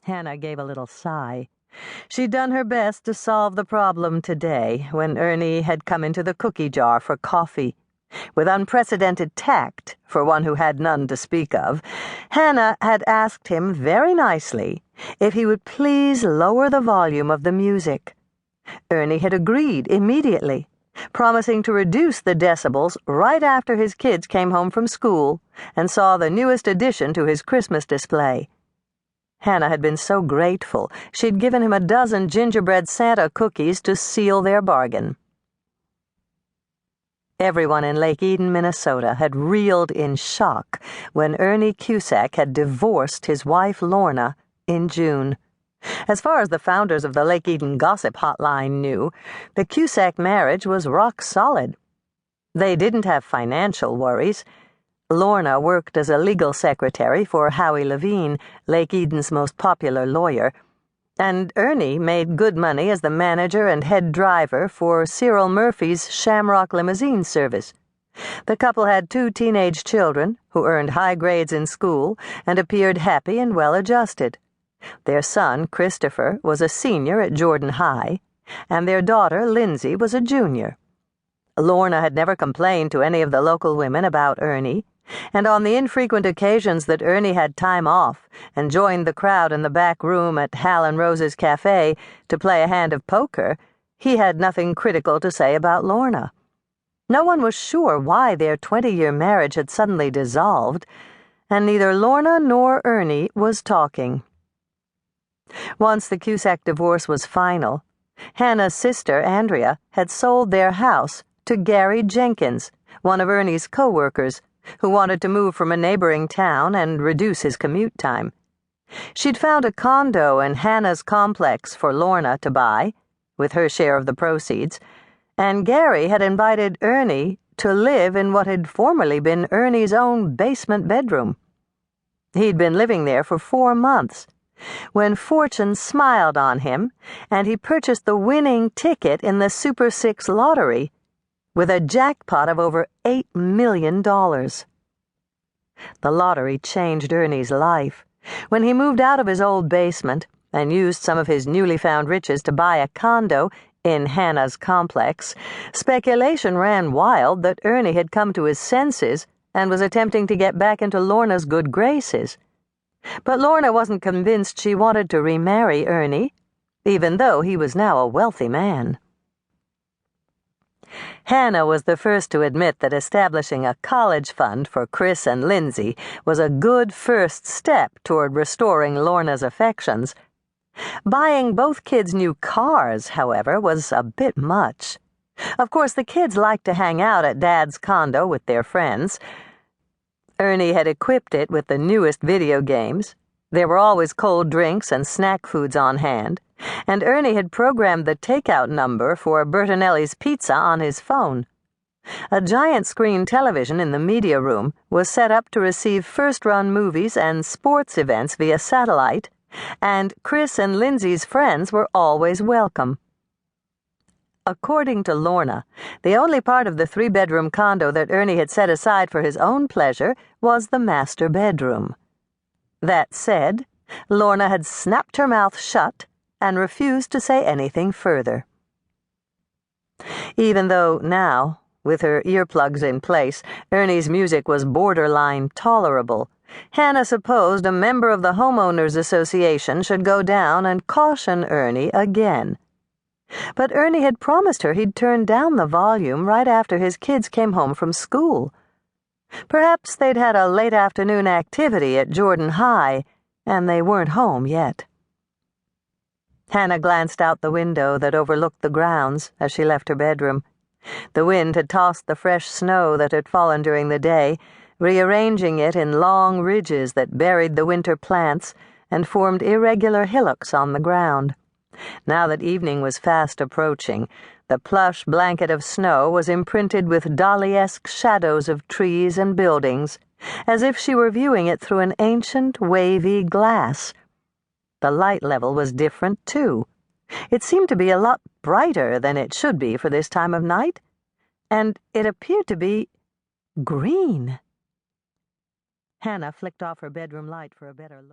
Hannah gave a little sigh. She'd done her best to solve the problem today when Ernie had come into the cookie jar for coffee. With unprecedented tact, for one who had none to speak of, Hannah had asked him very nicely if he would please lower the volume of the music. Ernie had agreed immediately, promising to reduce the decibels right after his kids came home from school and saw the newest addition to his Christmas display. Hannah had been so grateful she'd given him a dozen gingerbread Santa cookies to seal their bargain. Everyone in Lake Eden, Minnesota had reeled in shock when Ernie Kusak had divorced his wife Lorna in June. As far as the founders of the Lake Eden Gossip Hotline knew, the Kusak marriage was rock solid. They didn't have financial worries. Lorna worked as a legal secretary for Howie Levine, Lake Eden's most popular lawyer, and Ernie made good money as the manager and head driver for Cyril Murphy's Shamrock limousine service. The couple had 2 teenage children who earned high grades in school and appeared happy and well-adjusted. Their son, Christopher, was a senior at Jordan High, and their daughter, Lindsay, was a junior. Lorna had never complained to any of the local women about Ernie, and on the infrequent occasions that Ernie had time off and joined the crowd in the back room at Hal and Rose's cafe to play a hand of poker, he had nothing critical to say about Lorna. No one was sure why their 20-year marriage had suddenly dissolved, and neither Lorna nor Ernie was talking. Once the Kusak divorce was final, Hannah's sister, Andrea, had sold their house to Gary Jenkins, one of Ernie's co-workers, who wanted to move from a neighboring town and reduce his commute time. She'd found a condo in Hannah's complex for Lorna to buy, with her share of the proceeds, and Gary had invited Ernie to live in what had formerly been Ernie's own basement bedroom. He'd been living there for 4 months, when fortune smiled on him and he purchased the winning ticket in the Super 6 lottery, with a jackpot of over $8 million. The lottery changed Ernie's life. When he moved out of his old basement and used some of his newly found riches to buy a condo in Hannah's complex, speculation ran wild that Ernie had come to his senses and was attempting to get back into Lorna's good graces. But Lorna wasn't convinced she wanted to remarry Ernie, even though he was now a wealthy man. Hannah was the first to admit that establishing a college fund for Chris and Lindsay was a good first step toward restoring Lorna's affections. Buying both kids new cars, however, was a bit much. Of course, the kids liked to hang out at Dad's condo with their friends. Ernie had equipped it with the newest video games. There were always cold drinks and snack foods on hand, and Ernie had programmed the takeout number for Bertinelli's Pizza on his phone. A giant screen television in the media room was set up to receive first-run movies and sports events via satellite, and Chris and Lindsay's friends were always welcome. According to Lorna, the only part of the 3-bedroom condo that Ernie had set aside for his own pleasure was the master bedroom. That said, Lorna had snapped her mouth shut and refused to say anything further. Even though now, with her earplugs in place, Ernie's music was borderline tolerable, Hannah supposed a member of the Homeowners Association should go down and caution Ernie again. But Ernie had promised her he'd turn down the volume right after his kids came home from school. Perhaps they'd had a late afternoon activity at Jordan High, and they weren't home yet. Hannah glanced out the window that overlooked the grounds as she left her bedroom. The wind had tossed the fresh snow that had fallen during the day, rearranging it in long ridges that buried the winter plants and formed irregular hillocks on the ground. Now that evening was fast approaching, the plush blanket of snow was imprinted with dolly-esque shadows of trees and buildings, as if she were viewing it through an ancient, wavy glass. The light level was different, too. It seemed to be a lot brighter than it should be for this time of night, and it appeared to be green. Hannah flicked off her bedroom light for a better look.